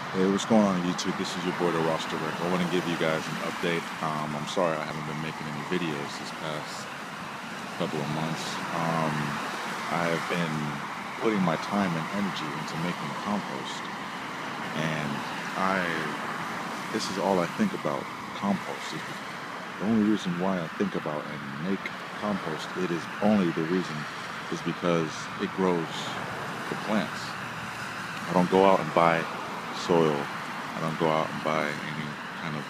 Hey, what's going on YouTube? This is your boy, the Roster Rick. I want to give you guys an update. I'm sorry I haven't been making any videos this past couple of months. I have been putting my time and energy into making compost, and I this is all I think about. Compost is the only reason why I think about and make compost. It is only the reason is because it grows the plants. I don't go out and buy soil. I don't go out and buy any kind of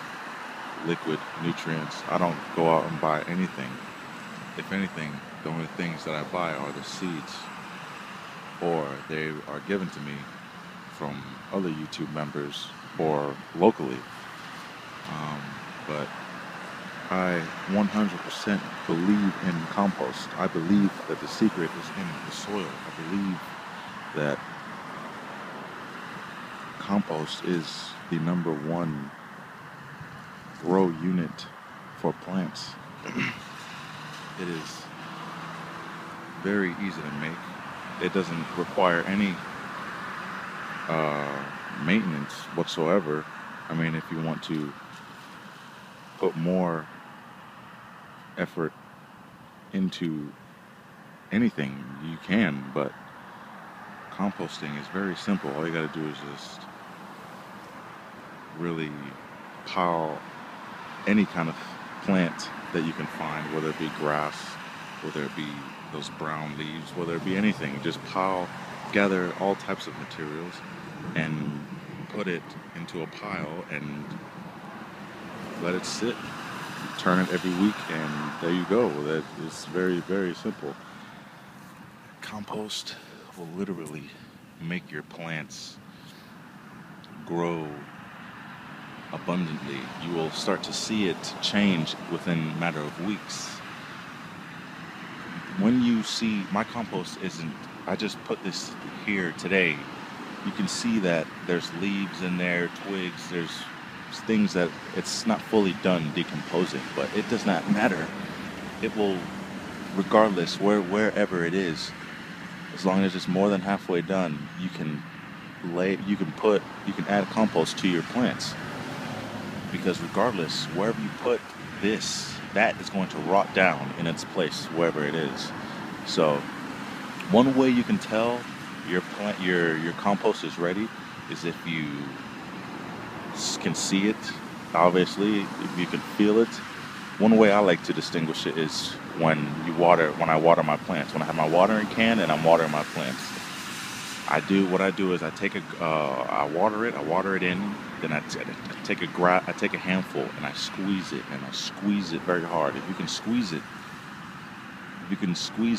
liquid nutrients. I don't go out and buy anything. If anything, the only things that I buy are the seeds, or they are given to me from other YouTube members or locally. Um, but I 100% believe in compost. I believe that the secret is in the soil. I believe that compost is the number one grow unit for plants. It is very easy to make. It doesn't require any maintenance whatsoever. I mean, if you want to put more effort into anything, you can, but composting is very simple. All you got to do is just really pile any kind of plant that you can find, whether it be grass, whether it be those brown leaves, whether it be anything. Just gather all types of materials and put it into a pile and let it sit. Turn it every week, and there you go. That is very, very simple. Compost will literally make your plants grow abundantly. You will start to see it change within a matter of weeks. When you see my compost isn't, I just put this here today. You can see that there's leaves in there, twigs, there's things that it's not fully done decomposing, but it does not matter. It will, regardless wherever it is, as long as it's more than halfway done, you can add compost to your plants, because regardless, wherever you put that is going to rot down in its place wherever it is. So one way you can tell your compost is ready is if you can see it. Obviously, if you can feel it. One way I like to distinguish it is when I water my plants. When I have my watering can and I'm watering my plants, what I do is I water it in, then I take a handful and I squeeze it very hard. If you can squeeze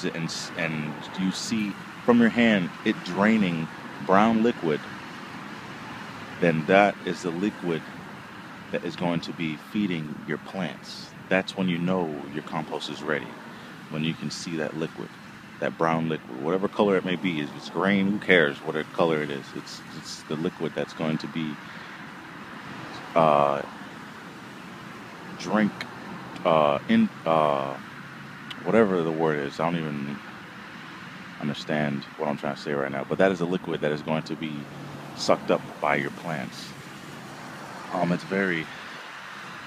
it and you see from your hand it draining brown liquid, then that is the liquid that is going to be feeding your plants. That's when you know your compost is ready. When you can see that liquid, that brown liquid, whatever color it may be. If it's green, who cares whatever color it is? It's the liquid that's going to be drink in whatever the word is. I don't even understand what I'm trying to say right now, but that is a liquid that is going to be sucked up by your plants.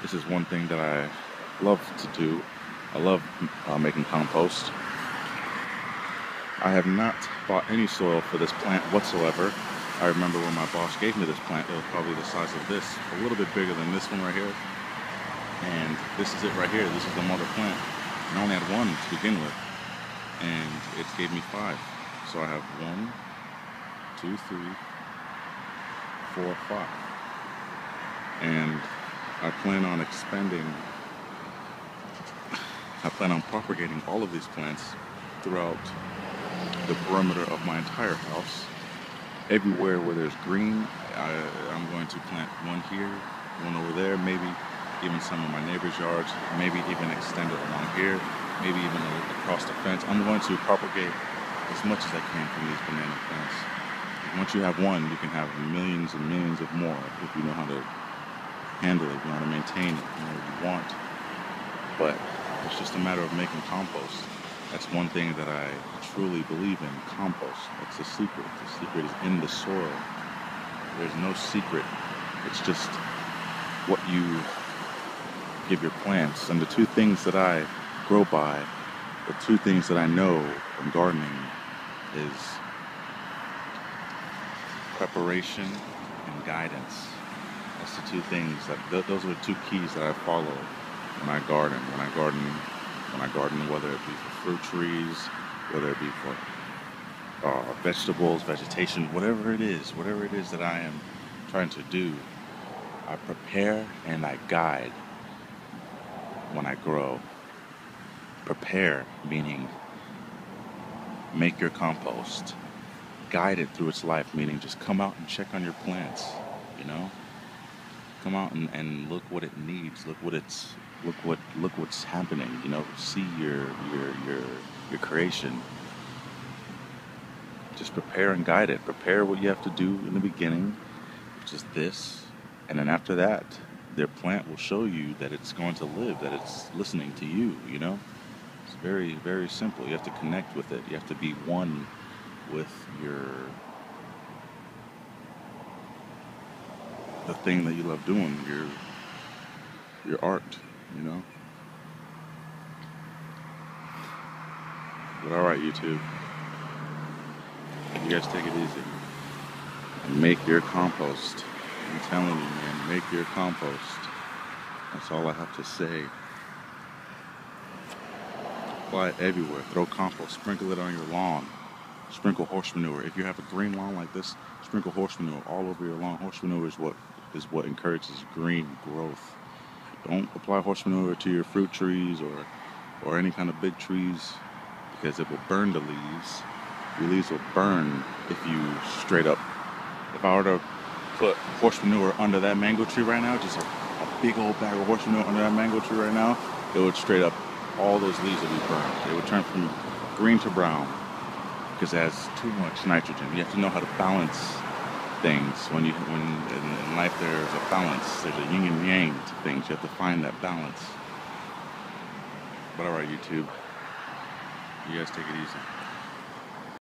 This is one thing that I love to do. I love making compost. I have not bought any soil for this plant whatsoever. I remember when my boss gave me this plant, it was probably the size of this, a little bit bigger than this one right here. And this is it right here. This is the mother plant. And I only had one to begin with, and it gave me 5. So I have 1, 2, 3, 4, 5. And I plan on propagating all of these plants throughout the perimeter of my entire house. Everywhere where there's green, I'm going to plant one here, one over there, maybe even some of my neighbors' yards, maybe even extend it along here, maybe even across the fence. I'm going to propagate as much as I can from these banana plants. Once you have one, you can have millions and millions of more if you know how to handle it, you know how to maintain it, you know what you want. But it's just a matter of making compost. That's one thing that I truly believe in, compost. That's the secret. The secret is in the soil. There's no secret. It's just what you give your plants. And the two things that I grow by, the two things that I know from gardening is preparation and guidance. That's the two things those are the two keys that I follow when I garden. Whether it be for fruit trees, whether it be for vegetables, vegetation, whatever it is that I am trying to do, I prepare and I guide when I grow. Prepare meaning make your compost. Guide it through its life meaning just come out and check on your plants, you know? Come out and look what it needs. Look what's happening, you know? See your creation. Just prepare and guide it. Prepare what you have to do in the beginning, which is this, and then after that, their plant will show you that it's going to live, that it's listening to you, you know? It's very, very simple. You have to connect with it. You have to be one with the thing that you love doing, your art, you know? But alright, YouTube. You guys take it easy. And make your compost. I'm telling you, man, make your compost. That's all I have to say. Apply it everywhere. Throw compost. Sprinkle it on your lawn. Sprinkle horse manure. If you have a green lawn like this, sprinkle horse manure all over your lawn. Horse manure is what encourages green growth. Don't apply horse manure to your fruit trees or any kind of big trees because it will burn the leaves. Your leaves will burn if I were to put horse manure under that mango tree right now, just a big old bag of horse manure under that mango tree right now, it would straight up, all those leaves would be burned. They would turn from green to brown because it has too much nitrogen. You have to know how to balance things. When in life there's a balance, there's a yin and yang to things. You have to find that balance. But alright, YouTube, you guys take it easy.